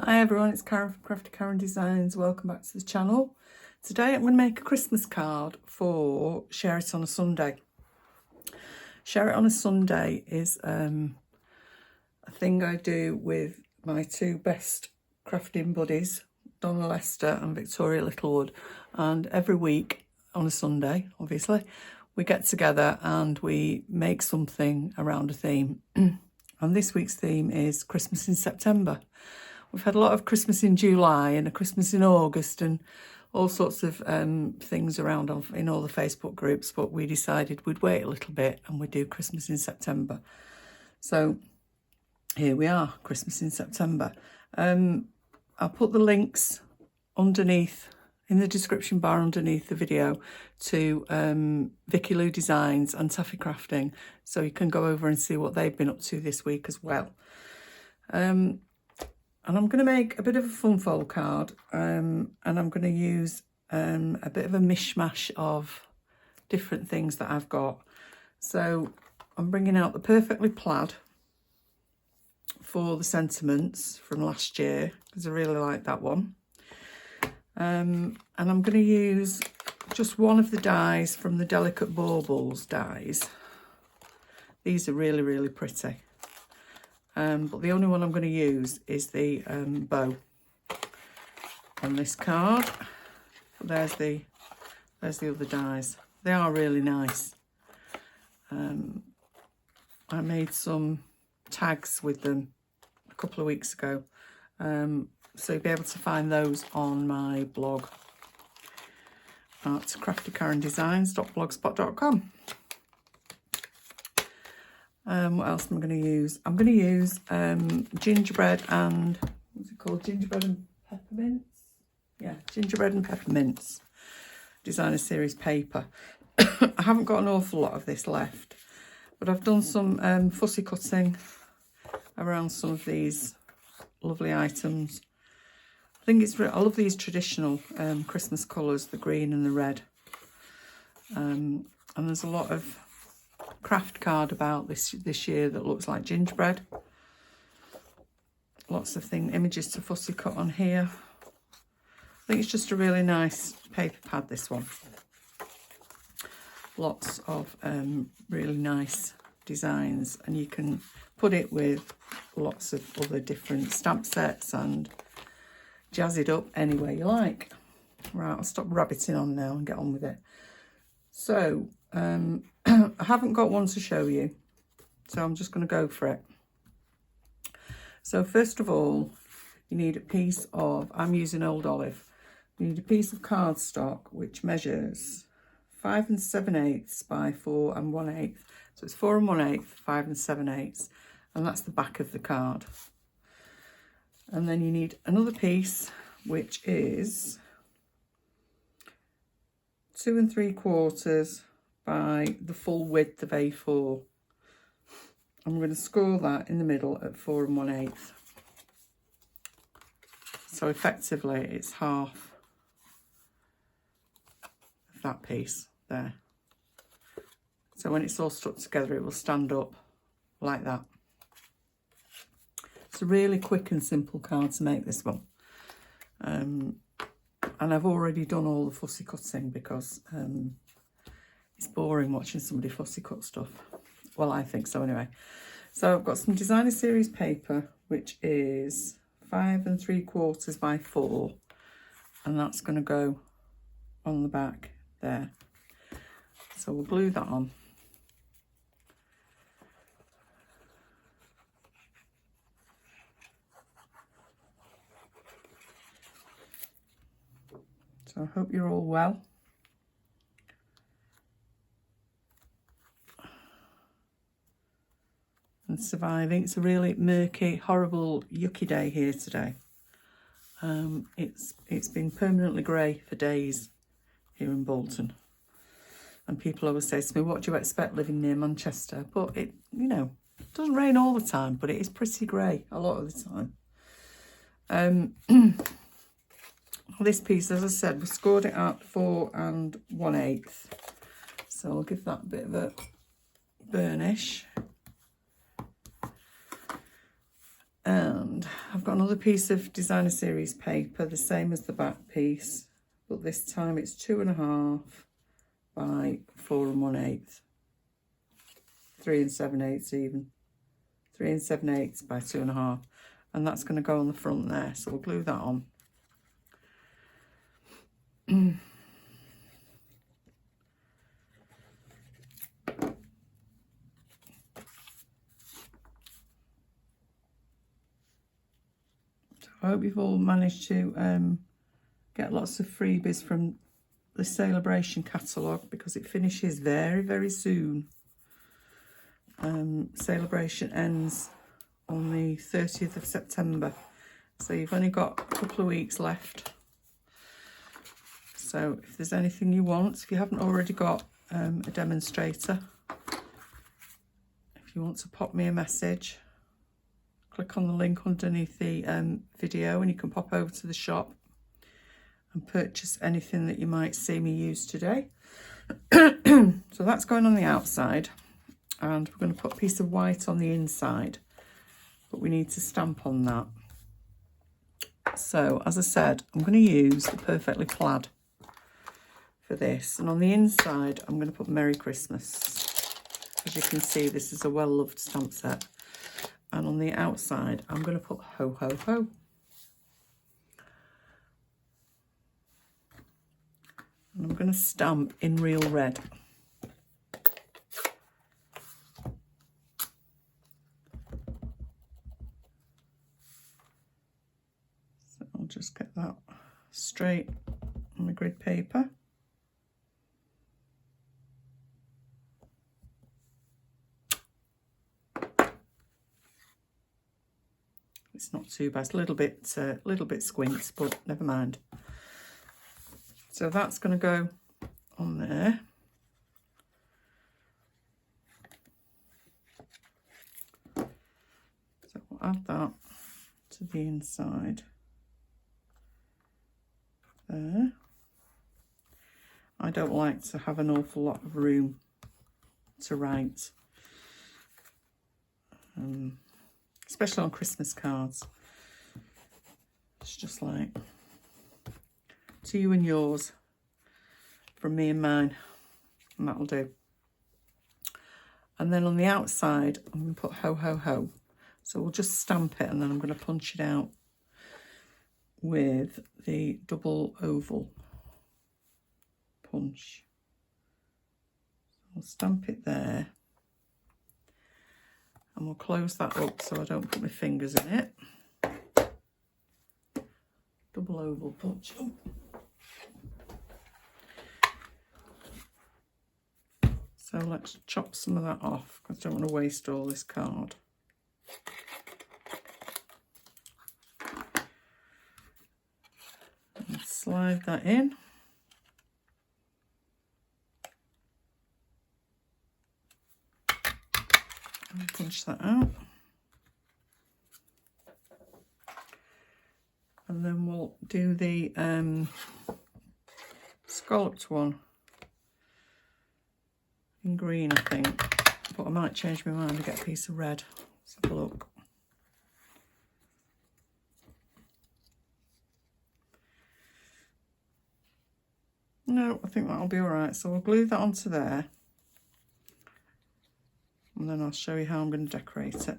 Hi everyone, it's Karen from Craftykarendesigns. Welcome back to the channel. Today I'm going to make a Christmas card for Share It on a Sunday. Share It on a Sunday is a thing I do with my two best crafting buddies, Donna Lester and Victoria Littlewood. And every week on a Sunday, obviously, we get together and we make something around a theme. And this week's theme is Christmas in September. We've had a lot of Christmas in July and a Christmas in August and all sorts of things around in all the Facebook groups, but we decided we'd wait a little bit and we'd do Christmas in September. So here we are, Christmas in September. I'll put the links underneath, in the description bar underneath the video, to Vicky Lou Designs and Taffy Crafting, so you can go over and see what they've been up to this week as well. And I'm going to make a bit of a fun fold card, and I'm going to use a bit of a mishmash of different things that I've got. So I'm bringing out the Perfectly Plaid for the sentiments from last year, because I really like that one. And I'm going to use just one of the dies from the Delicate Baubles dies. These are really, really pretty. But the only one I'm going to use is the bow on this card. There's the other dies. They are really nice. I made some tags with them a couple of weeks ago, so you'll be able to find those on my blog at craftykarendesigns.blogspot.com. What else am I going to use? I'm going to use gingerbread and, what's it called? Gingerbread and Peppermints? Yeah, Gingerbread and Peppermints designer series paper. I haven't got an awful lot of this left, but I've done some fussy cutting around some of these lovely items. I think it's, I love these traditional Christmas colours, the green and the red. And there's a lot of craft card about this year that looks like gingerbread. Lots of images to fussy cut on here. I think it's just a really nice paper pad, this one. Lots of really nice designs, and you can put it with lots of other different stamp sets and jazz it up any way you like. Right, I'll stop rabbiting on now and get on with it. So I haven't got one to show you, so I'm just going to go for it. So first of all, you need a piece of, I'm using Old Olive, you need a piece of cardstock which measures 5 7/8 by 4 1/8. So it's 4 1/8, 5 7/8, and that's the back of the card. And then you need another piece which is 2 3/4 by the full width of A4. I'm going to score that in the middle at 4 1/8. So effectively it's half of that piece there. So when it's all stuck together, it will stand up like that. It's a really quick and simple card to make, this one. And I've already done all the fussy cutting because it's boring watching somebody fussy cut stuff. Well, I think so anyway. So I've got some designer series paper, which is 5 3/4 by 4, and that's going to go on the back there. So we'll glue that on. So I hope you're all well. And surviving. It's a really murky, horrible, yucky day here today. It's been permanently grey for days here in Bolton. And people always say to me, what do you expect living near Manchester? But it, you know, it doesn't rain all the time, but it is pretty grey a lot of the time. This piece, as I said, we scored it at 4 1/8. So I'll give that a bit of a burnish. And I've got another piece of designer series paper, the same as the back piece, but this time it's 2.5 by 4 1/8, 3 7/8 even, 3 7/8 by 2.5, and that's going to go on the front there. So we'll glue that on. I hope you've all managed to get lots of freebies from the Celebration catalogue, because it finishes very, very soon. Celebration ends on the 30th of September, so you've only got a couple of weeks left. So if there's anything you want, if you haven't already got a demonstrator, if you want to pop me a message, click on the link underneath the video and you can pop over to the shop and purchase anything that you might see me use today. So that's going on the outside, and we're going to put a piece of white on the inside, but we need to stamp on that. So as I said, I'm going to use the Perfectly Plaid for this, and on the inside I'm going to put Merry Christmas. As you can see, this is a well-loved stamp set. And on the outside, I'm going to put Ho Ho Ho. And I'm going to stamp in real red. So I'll just get that straight on the grid paper. It's not too bad. It's a little bit squints, but never mind. So that's going to go on there. So we'll add that to the inside there. I don't like to have an awful lot of room to write. Especially on Christmas cards. It's just like, to you and yours, from me and mine, and that'll do. And then on the outside, I'm going to put Ho Ho Ho. So we'll just stamp it, and then I'm going to punch it out with the double oval punch. I'll stamp it there. And we'll close that up so I don't put my fingers in it. Double oval punch. Oh. So let's chop some of that off, because I don't want to waste all this card. And slide that in. Punch that out, and then we'll do the scalloped one in green, I think, but I might change my mind and get a piece of red. Let's have a look. No, I think that'll be all right. So we'll glue that onto there. And then I'll show you how I'm going to decorate it.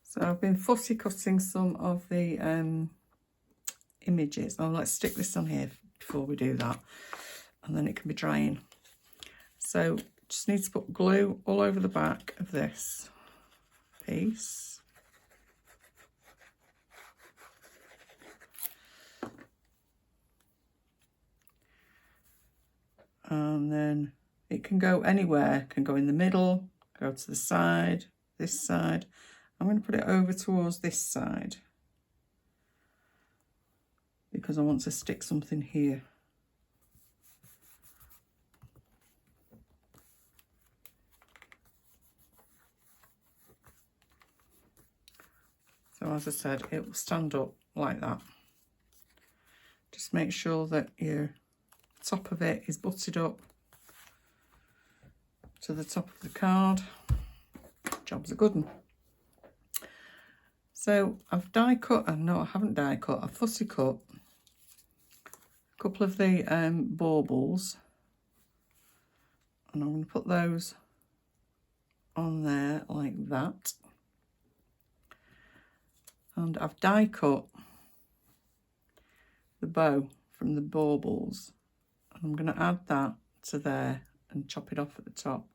So I've been fussy cutting some of the images. Oh, let's stick this on here before we do that, and then it can be drying. So just need to put glue all over the back of this piece. And then it can go anywhere. It can go in the middle, go to the side, this side. I'm going to put it over towards this side because I want to stick something here. So as I said, it will stand up like that. Just make sure that your top of it is butted up to the top of the card. Job's a good one. So I've die cut, no I haven't die cut, I've fussy cut a couple of the baubles, and I'm going to put those on there like that. And I've die cut the bow from the baubles, and I'm going to add that to there and chop it off at the top.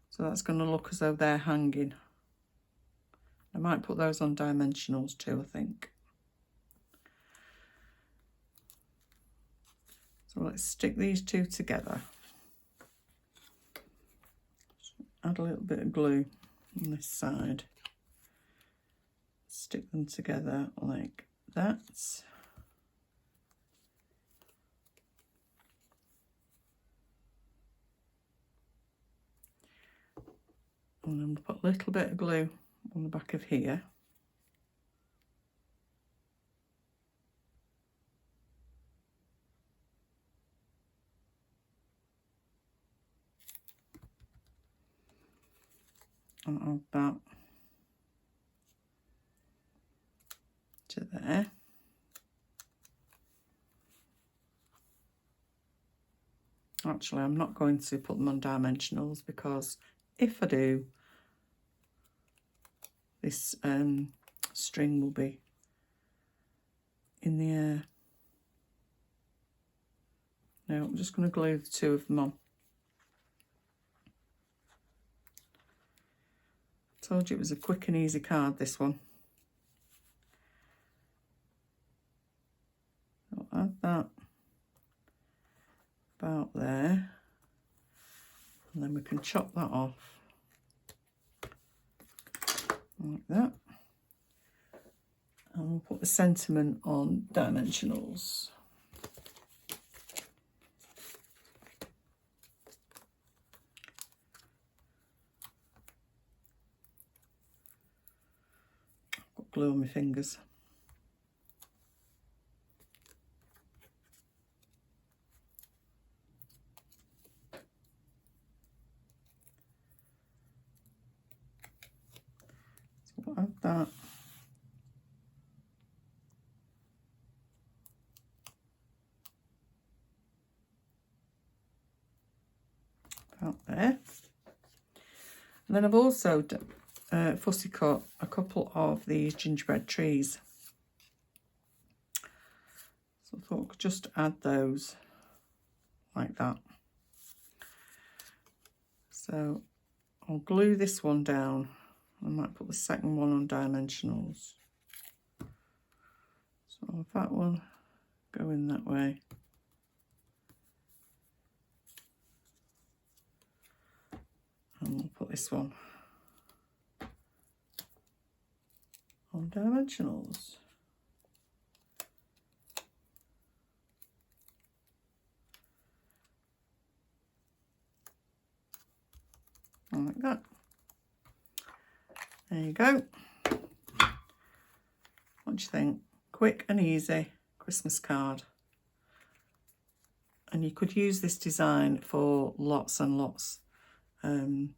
So that's going to look as though they're hanging. I might put those on dimensionals too, I think. So let's stick these two together. Add a little bit of glue on this side. Stick them together like that. And I'm going to put a little bit of glue on the back of here. And add that to there. Actually, I'm not going to put them on dimensionals, because if I do, this string will be in the air. No, I'm just going to glue the two of them on. Told you it was a quick and easy card, this one. I'll add that about there, and then we can chop that off like that, and we'll put the sentiment on dimensionals. I've got glue on my fingers. So add that. About there. And then I've also fussy cut a couple of these gingerbread trees. So I thought I could just add those like that. So I'll glue this one down. I might put the second one on dimensionals. So I'll have that one going that way. And we'll put this one on dimensionals. Like that. There you go. What do you think? Quick and easy Christmas card. And you could use this design for lots and lots. And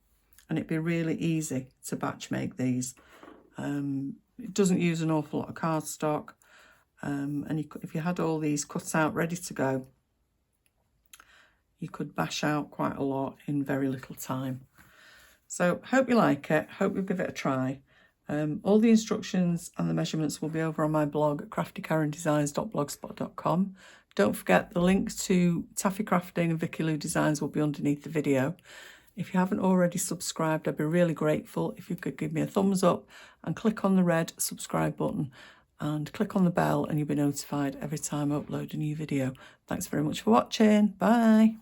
it'd be really easy to batch make these. It doesn't use an awful lot of cardstock. And if you had all these cut out ready to go, you could bash out quite a lot in very little time. So hope you like it, hope you'll give it a try. All the instructions and the measurements will be over on my blog at craftykarendesigns.blogspot.com. Don't forget the links to Taffy Crafting and Vicky Lou Designs will be underneath the video. If you haven't already subscribed, I'd be really grateful if you could give me a thumbs up and click on the red subscribe button and click on the bell, and you'll be notified every time I upload a new video. Thanks very much for watching. Bye.